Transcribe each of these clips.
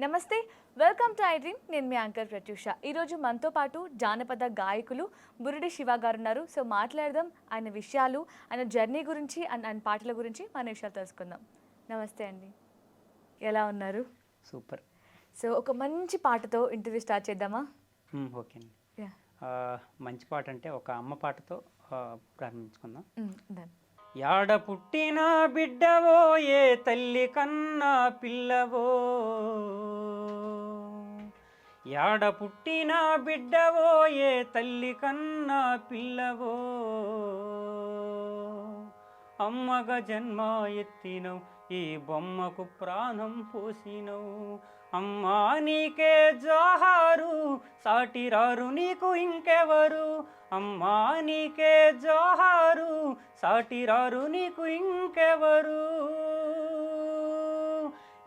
నమస్తే, welcome to I dream. నేను మీ anchor Pratyusha. ఈరోజు మనతో పాటు జానపద గాయకులు బురిడి శివ గారు ఉన్నారు. సో మాట్లాడదాం ఆయన విషయాలు, ఆయన జర్నీ గురించి అండ్ ఆయన పాటల గురించి మన విషయాలు తెలుసుకుందాం. నమస్తే అండి, ఎలా ఉన్నారు? సూపర్. సో ఒక మంచి పాటతో ఇంటర్వ్యూ స్టార్ట్ చేద్దామా? ఓకే అండి. మంచి పాట అంటే ఒక అమ్మ పాటతో ప్రారంభించుకుందాం. డన్. యాడ పుట్టిన బిడ్డవో ఏ తల్లి కన్నా పిల్లవో, యాడ పుట్టిన బిడ్డవో ఏ తల్లి కన్నా పిల్లవో, అమ్మగా జన్మ ఎత్తినవు ఈ బొమ్మకు ప్రాణం పోసినవు, అమ్మా నీకే జోహారు సాటిరారు నీకు ఇంకెవరు, అమ్మా నీకే జోహారు సాటిరారు నీకు ఇంకెవరు,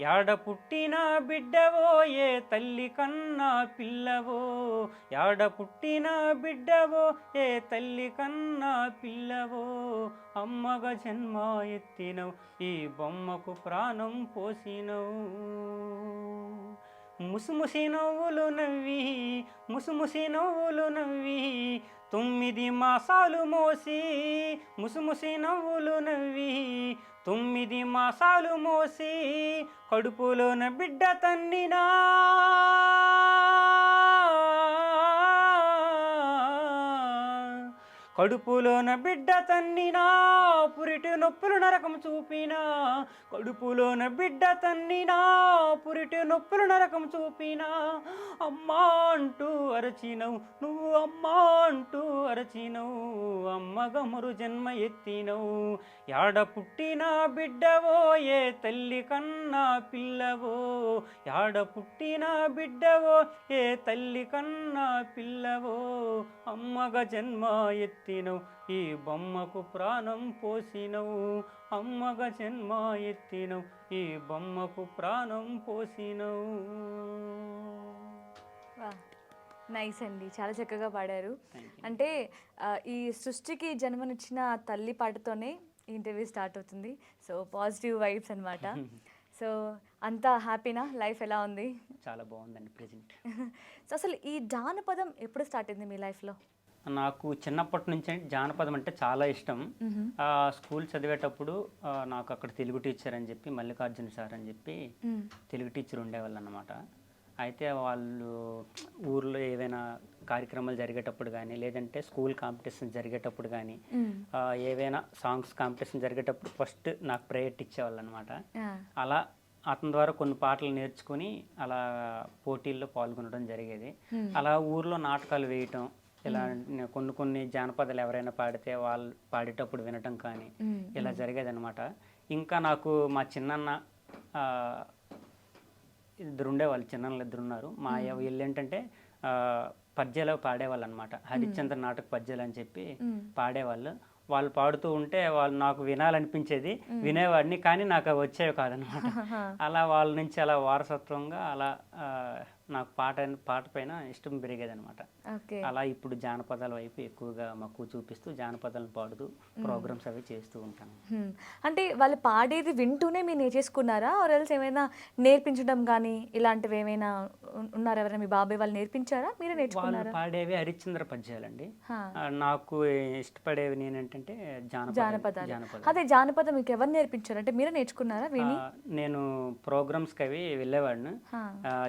యాడ పుట్టిన బిడ్డవో ఏ తల్లి కన్నా పిల్లవో, యాడ పుట్టిన బిడ్డవో ఏ తల్లి కన్నా పిల్లవో, అమ్మగా జన్మ ఎత్తినవు ఈ బొమ్మకు ప్రాణం పోసినవు, ముసిముసి నవ్వులు నవ్వి ముసిముసి నవ్వులు నవ్వి 9 మాసాలు మోసి, ముసిముసి నవ్వులు నవ్వి 9 మాసాలు మోసి, కడుపులోన బిడ్డ తన్నినా కడుపులోన బిడ్డ తన్నినా, పురిటి నొప్పులు నరకం చూపినా, కడుపులోన బిడ్డ తన్నినా, పురిటి నొప్పులు నరకం చూపినా, అమ్మా అంటూ అరచినవు నువ్వు, అమ్మా అంటూ అరచినవు, అమ్మగా మరు జన్మ ఎత్తినవు, యాడ పుట్టిన బిడ్డవో ఏ తల్లి కన్నా పిల్లవో, యాడ పుట్టిన బిడ్డవో ఏ తల్లి కన్నా పిల్లవో, అమ్మగా జన్మ ఎత్తినవు ఈ బొమ్మకు ప్రాణం పోసినవు, అమ్మగా జన్మ ఎత్తినవు ఈ బొమ్మకు ప్రాణం పోసినవు. నైస్ అండి, చాలా చక్కగా పాడారు. అంటే ఈ సృష్టికి జన్మనిచ్చిన తల్లి పాటతోనే ఈ ఇంటర్వ్యూ స్టార్ట్ అవుతుంది. సో పాజిటివ్ వైబ్స్ అనమాట. సో అంతా హ్యాపీనా? లైఫ్ ఎలా ఉంది? చాలా బాగుందండి ప్రెజెంట్. సో అసలు ఈ జానపదం ఎప్పుడు స్టార్ట్ అయింది మీ లైఫ్లో? నాకు చిన్నప్పటి నుంచి జానపదం అంటే చాలా ఇష్టం. స్కూల్ చదివేటప్పుడు నాకు అక్కడ తెలుగు టీచర్ అని చెప్పి మల్లికార్జున సార్ అని చెప్పి తెలుగు టీచర్ ఉండేవాళ్ళు అన్నమాట. అయితే వాళ్ళు ఊర్లో ఏవైనా కార్యక్రమాలు జరిగేటప్పుడు కానీ, లేదంటే స్కూల్ కాంపిటీషన్ జరిగేటప్పుడు కానీ, ఏవైనా సాంగ్స్ కాంపిటీషన్ జరిగేటప్పుడు ఫస్ట్ నాకు ప్రయారిటీ ఇచ్చేవాళ్ళు అనమాట. అలా అతని ద్వారా కొన్ని పాటలు నేర్చుకుని అలా పోటీల్లో పాల్గొనడం జరిగేది. అలా ఊర్లో నాటకాలు వేయటం, ఇలా కొన్ని జానపదాలు ఎవరైనా పాడితే వాళ్ళు పాడేటప్పుడు వినటం కానీ ఇలా జరిగేది అనమాట. ఇంకా నాకు మా చిన్నన్న ఇద్దరు ఉండేవాళ్ళు, చిన్నలు ఇద్దరు ఉన్నారు. మా వీళ్ళు ఏంటంటే పద్యాలు పాడేవాళ్ళు అనమాట. హరిశ్చంద్ర నాటక పద్యాలు అని చెప్పి పాడేవాళ్ళు. వాళ్ళు పాడుతూ ఉంటే వాళ్ళు నాకు వినాలనిపించేది, వినేవాడిని, కానీ నాకు అవి వచ్చేవి కాదనమాట. అలా వాళ్ళ నుంచి అలా వారసత్వంగా అలా నాకు పాట పైన ఇష్టం పెరిగేది అనమాట. అలా ఇప్పుడు జానపదాల వైపు ఎక్కువగా మక్కువ చూపిస్తూ జానపదాలను పాడుతూ ప్రోగ్రామ్స్ అవి చేస్తూ ఉంటాను. అంటే వాళ్ళు పాడేది వింటూనే మీరు నేర్చేసుకున్నారా, ఆర్ఎల్స్ ఏమైనా నేర్పించడం కానీ ఇలాంటివి ఏమైనా ఉన్నారా? ఎవరైనా మీ బాబాయ్ వాళ్ళు నేర్పించారా, మీరే నేర్చుకున్నారా? వాళ్ళు పాడేవి హరిశ్చంద్ర పద్యాలండి. నాకు ఇష్టపడేవి నేనంటే జానపదాలు. అదే జానపదం మీకు ఎవరు నేర్పించారు? అంటే మీరే నేర్చుకున్నారా విని? నేను ప్రోగ్రామ్స్కి అవి వెళ్ళేవాడిని.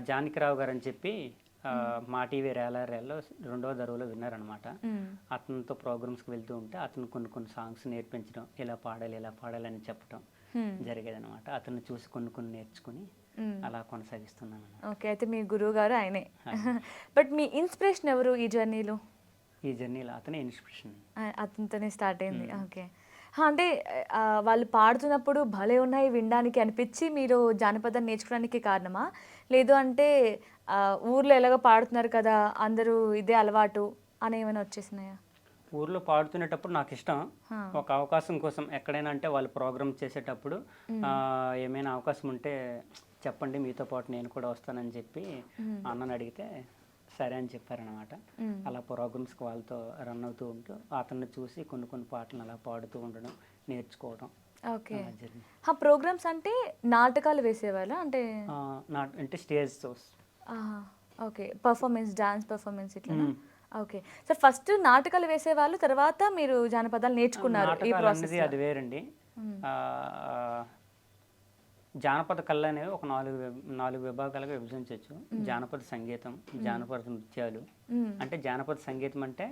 జానకిరావు గారు అని చెప్పి మా టీవీ రేలారేల్లో 2వ దరువులో విన్నారనమాట. అతనితో ప్రోగ్రామ్స్కి వెళ్తూ ఉంటే అతను కొన్ని సాంగ్స్ నేర్పించడం, ఇలా పాడాలి అని చెప్పడం జరిగేది అనమాట. అతన్ని చూసి కొన్ని నేర్చుకుని అలా కొనసాగిస్తున్నాను. ఓకే, అయితే మీ గురువు గారు ఆయనే. బట్ మీ ఇన్స్పిరేషన్ ఎవరు ఈ జర్నీలో? ఈ జర్నీలో అతనే ఇన్స్పిరేషన్. అతనితోనే స్టార్ట్ అయింది. ఓకే, అంటే వాళ్ళు పాడుతున్నప్పుడు భలే ఉన్నాయి వినడానికి అనిపించి మీరు జానపదాన్ని నేర్చుకోవడానికి కారణమా, లేదు అంటే ఊర్లో ఎలాగో పాడుతున్నారు కదా అందరూ ఇదే అలవాటు అని ఏమైనా వచ్చేసినాయా? ఊర్లో పాడుతునేటప్పుడు నాకు ఇష్టం. ఒక అవకాశం కోసం ఎక్కడైనా అంటే వాళ్ళు ప్రోగ్రామ్ చేసేటప్పుడు ఏమైనా అవకాశం ఉంటే చెప్పండి, మీతో పాటు నేను కూడా వస్తానని చెప్పి అన్నని అడిగితే సరే అని చెప్పారనమాట. అలా ప్రోగ్రామ్స్కి వాళ్ళతో రన్ అవుతూ ఉంటూ అతన్ని చూసి కొన్ని పాటలు అలా పాడుతూ ఉండడం, నేర్చుకోవడం. ఓకే. జర్నీ. ప్రోగ్రామ్స్ అంటే నాటకాలు వేసేవాళ్ళా? అంటే అంటే స్టేజ్ షోస్. ఆహా! ఓకే. పెర్ఫార్మెన్స్, డాన్స్ పెర్ఫార్మెన్స్ ఇట్లనా? ఓకే. సో, ఫస్ట్ నాటకాలు వేసేవాళ్ళు, తర్వాత మీరు జానపదాలు నేర్చుకున్నారు ఈ నాటకాలు అన్నది ప్రాసెస్‌లో. అది వేరండి. హ్మ్. ఆహ్, జానపద కళ అనేవి ఒక 4 విభాగాలుగా విభజించవచ్చు. జానపద సంగీతం, జానపద నృత్యాలు. హ్మ్. అంటే జానపద సంగీతం అంటే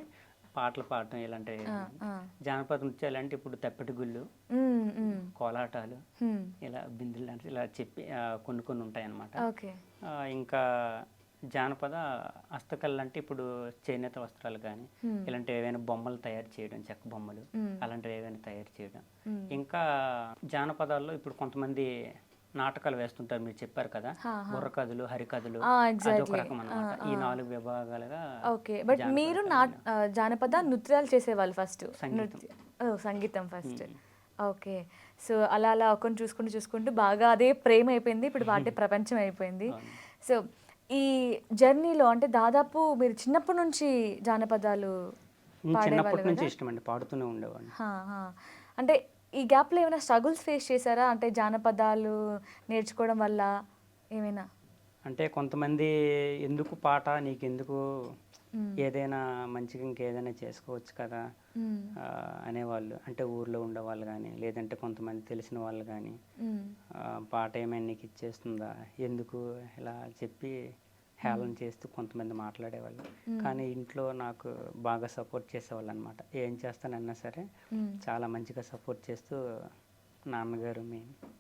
పాటలు పాడటం ఇలాంటివి. ఆ! ఆ! జానపద నృత్యాలు అంటే ఇప్పుడు తప్పెట గుళ్ళు, హ్మ్. హ్మ్. కోలాటాలు, హ్మ్. ఇలా బిందులు లాంటి ఇలా చెప్పి కొన్ని కొన్ని ఉంటాయన్నమాట. ఓకే. ఇంకా జానపద హస్తకళలు అంటే ఇప్పుడు చేనేత వస్త్రాలు కానీ హ్మ్. ఇలాంటి ఏవైనా బొమ్మలు తయారు చేయడం, చెక్క బొమ్మలు హ్మ్. అలాంటివి ఏవైనా తయారు చేయడం. హ్మ్. ఇంకా జానపదాల్లో ఇప్పుడు కొంతమంది నాటకాలు వేస్తుంటారు, మీరు చెప్పారు కదా, హా! హా! బుర్రకథలు, హరికథలు. అదొక ఎగ్జాక్ట్‌లీ. రకం ఆ! అన్నమాట. ఆ! ఈ 4 విభాగాలుగా ఓకే. బట్ జానపద మీరు కళలు. జానపద నృత్యాలు చేసేవాళ్ళు ఫస్ట్. సంగీతం. సంగీతం ఫస్ట్. ఉమ్. ఓకే. సో, అలా అలా ఒకరిని చూసుకుంటూ చూసుకుంటూ బాగా అదే ప్రేమ అయిపోయింది. ఇప్పుడు వాటే ప్రపంచం అయిపోయింది. అవును. సో, ఈ జర్నీలో అంటే దాదాపు మీరు చిన్నప్పటి నుంచి జానపదాలు పాడేవాళ్ళు చిన్నప్పటి నుంచి గదా! ఇష్టమండి, పాడుతూనే ఉండేవాడిని. హా! హా! అంటే ఈ గ్యాప్‌లో ఏమైనా స్ట్రగుల్స్ ఫేస్ చేశారా? అంటే జానపదాలు నేర్చుకోవడం వల్ల ఏమైనా? అంటే కొంతమంది ఎందుకు పాట నీకెందుకు, హ్మ్. ఏదైనా మంచిగా ఇంకేదైనా చేసుకోవచ్చు కదా హ్మ్. అనేవాళ్ళు. అంటే ఊర్లో ఉండేవాళ్ళు కానీ, లేదంటే కొంతమంది తెలిసిన వాళ్ళు కానీ, హ్మ్. పాట ఏమైనా నీకు ఇచ్చేస్తుందా, ఎందుకు ఇలా చెప్పి హేళన చేస్తూ కొంతమంది మాట్లాడేవాళ్ళు. కానీ ఇంట్లో నాకు బాగా సపోర్ట్ చేసేవాళ్ళు అనమాట. ఏం చేస్తానన్నా సరే హ్మ్. చాలా మంచిగా సపోర్ట్ చేస్తూ నాన్నగారు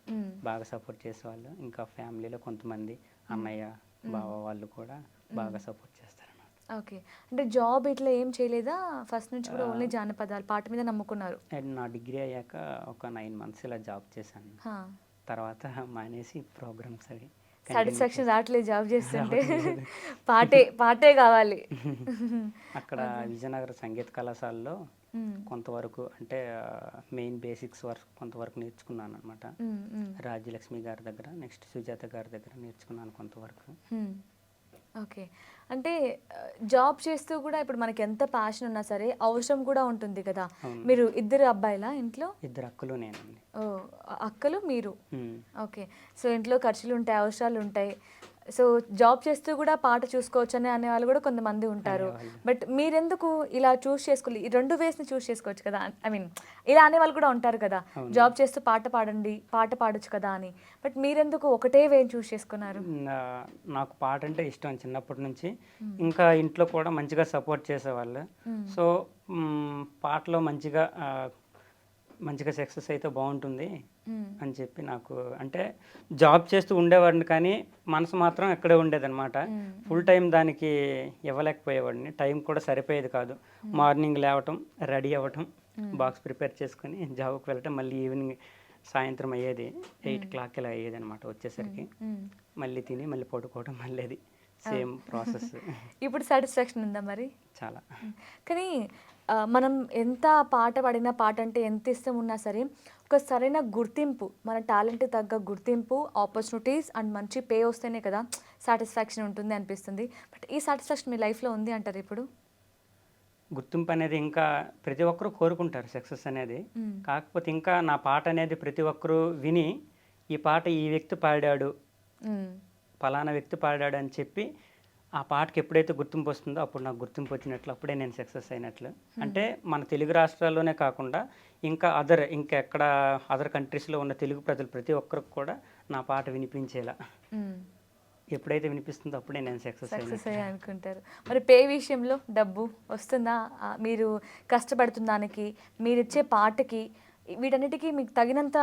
హ్మ్. బాగా సపోర్ట్ చేసేవాళ్ళు. ఇంకా ఫ్యామిలీలో కొంతమంది అన్నయ్య, బావ వాళ్ళు కూడా బాగా సపోర్ట్ చేస్తారన్నమాట. ఓకే. అంటే జాబ్ ఇట్లా ఏం చేయలేదా? ఫస్ట్ నుంచి కూడా ఓన్లీ ఆహ్, జానపదాలు పాట మీద నమ్ముకున్నారు. అండ్ నా డిగ్రీ అయ్యాక ఒక 9 మంత్స్ ఇలా జాబ్ చేశాను. హా! తర్వాత మానేసి ప్రోగ్రామ్స్ అవి కంటిన్యూ సాటిస్ఫాక్షన్ చేశాను. రావట్లేదు జాబ్ చేస్తుంటే. రావటం లేదు. పాటే కావాలి. అక్కడ ఓకే. విజయనగర సంగీత కళాశాలలో హ్మ్. కొంతవరకు అంటే మెయిన్ బేసిక్స్ వరకు కొంతవరకు నేర్చుకున్నాను అనమాట. హ్మ్. హ్మ్. రాజ్యలక్ష్మి గారి దగ్గర, నెక్స్ట్ సుజాత గారి దగ్గర నేర్చుకున్నాను కొంతవరకు. హ్మ్. ఓకే. అంటే జాబ్ చేస్తూ కూడా ఇప్పుడు మనకి ఎంత ప్యాషన్ ఉన్నా సరే అవసరం కూడా ఉంటుంది కదా! అవును. మీరు ఇద్దరు అబ్బాయిలా ఇంట్లో? 2 అక్కలు నేనండి. ఓహ్! అక్కలు, మీరు. హ్మ్. ఓకే. సో, ఇంట్లో ఖర్చులుంటాయి, అవసరాలుంటాయి. సో, జాబ్ చేస్తూ గూడా పాట చూసుకోవచ్చని అనేవాళ్ళు గూడా కొంతమంది ఉంటారు. అనేవాళ్ళు. బట్ మీరెందుకు ఇలా చూజ్ చేసుకోలే? ఈ 2 వేస్‌ని చూజ్ చేసుకోవచ్చు కదా! ఐ మీన్ ఇలా అనేవాళ్ళు కూడా ఉంటారు కదా! అవును. జాబ్ చేస్తూ పాట పాడండి, పాట పాడొచ్చు కదా అని. బట్ మీరెందుకు ఒకటే వేని చూజ్ చేసుకున్నారు? నా నాకు పాట అంటే ఇష్టం చిన్నప్పటి నుంచి. ఇంకా ఇంట్లో కూడా మంచిగా సపోర్ట్ చేసేవాళ్ళు. హ్మ్. సో, పాటలో మంచిగా సక్సెస్ అయితే బావుంటుంది హ్మ్. అని చెప్పి నాకు, అంటే జాబ్ చేస్తూ ఉండేవాడిని కానీ మనసు మాత్రం ఇక్కడే ఉండేదనమాట. హ్మ్. ఫుల్ టైం దానికి ఇవ్వలేకపోయేవాడిని. టైం కూడా సరిపోయేది కాదు. మార్నింగ్ లేవటం, రెడీ అవ్వటం, బాక్స్ ప్రిపేర్ చేసుకొని జాబ్‌కి వెళ్ళటం, మళ్ళీ ఈవినింగ్ సాయంత్రం అయ్యేది 8:00 ఇలా అయ్యేదనమాట వచ్చేసరికి. హ్మ్. మళ్ళీ తిని మళ్ళీ పడుకోవడం, మళ్ళీ అది సేమ్ ప్రాసెస్. ఇప్పుడు సాటిస్ఫాక్షన్ ఉందా మరి? చాలా. కానీ మనం ఎంత పాట పాడినా, పాట అంటే ఎంత ఇష్టం ఉన్నా సరే, ఒక సరైన గుర్తింపు, మన టాలెంట్‌కి తగ్గ గుర్తింపు, ఆపర్చునిటీస్ అండ్ మంచి పే వస్తేనే కదా సాటిస్ఫాక్షన్ ఉంటుంది అనిపిస్తుంది. బట్ ఈ సాటిస్ఫాక్షన్ మీ లైఫ్‌లో ఉంది అంటారా ఇప్పుడు? గుర్తింపు అనేది ఇంకా ప్రతి ఒక్కరు కోరుకుంటారు సక్సెస్ అనేది. హ్మ్. కాకపోతే ఇంకా నా పాట అనేది ప్రతి ఒక్కరు విని, ఈ పాట ఈ వ్యక్తి పాడాడు, హ్మ్. పలానా వ్యక్తి పాడాడు అని చెప్పి, ఆ పాటకి ఎప్పుడైతే గుర్తింపు వస్తుందో అప్పుడు నాకు గుర్తింపు వచ్చినట్లు, అప్పుడే నేను సక్సెస్ అయినట్లు. అంటే మన తెలుగు రాష్ట్రాల్లోనే కాకుండా ఇంకా ఇంకెక్కడ అదర్ కంట్రీస్‌లో ఉన్న తెలుగు ప్రజలు ప్రతి ఒక్కరికి కూడా నా పాట వినిపించేలా హ్మ్. ఎప్పుడైతే వినిపిస్తుందో అప్పుడే నేను సక్సెస్ సక్సెస్ అయినట్లు. అయ్యా అనుకుంటారు. మరి పే విషయంలో డబ్బు వస్తుందా? మీరు కష్టపడుతున్న దానికి, మీరిచ్చే పాటకి, వీటన్నిటికి మీకు తగినంత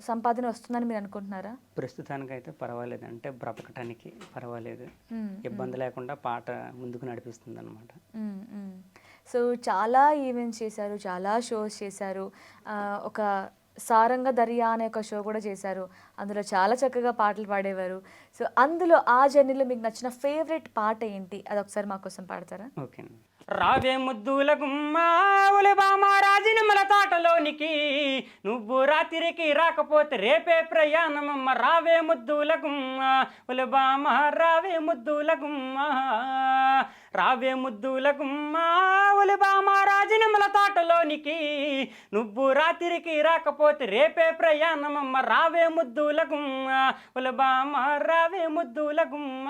సంపాదన వస్తుందని మీరు అనుకుంటున్నారా? ప్రస్తుతానికైతే పర్వాలేదు. అంటే బ్రతకటానికి పర్వాలేదు. హ్మ్. ఇబ్బంది లేకుండా పాట ముందుకు నడిపిస్తుందనమాట. హ్మ్. హ్మ్. సో, చాలా ఈవెంట్స్ చేశారు. చాలా షోస్ చేశారు. ఒక 'సారంగ దరియా' అనే ఒక షో కూడా చేశారు. అందులో చాలా చక్కగా పాటలు పాడేవారు. సో, అందులో ఆ జర్నీలో మీకు నచ్చిన ఫేవరెట్ పాట ఏంటి? అదొకసారి మా కోసం పాడతారా? ఓకే అండి. రావే ముద్దుల గుమ్మ ఉలిబామ రాజినిమల తోటలోనికి నువ్వు రాత్రికి రాకపోతే రేపే ప్రయాణమమ్మ రావే ముద్దుల గుమ్మ ఉలిబామ రావే ముద్దుల గుమ్మ రావే ముద్దుల గుమ్మ ఉలిబామ రాజినిమల తోటలోనికి నువ్వు రాత్రికి రాకపోతే రేపే ప్రయాణమమ్మ రావే ముద్దుల గుమ్మ ఉలిబామ రావే ముద్దుల గుమ్మ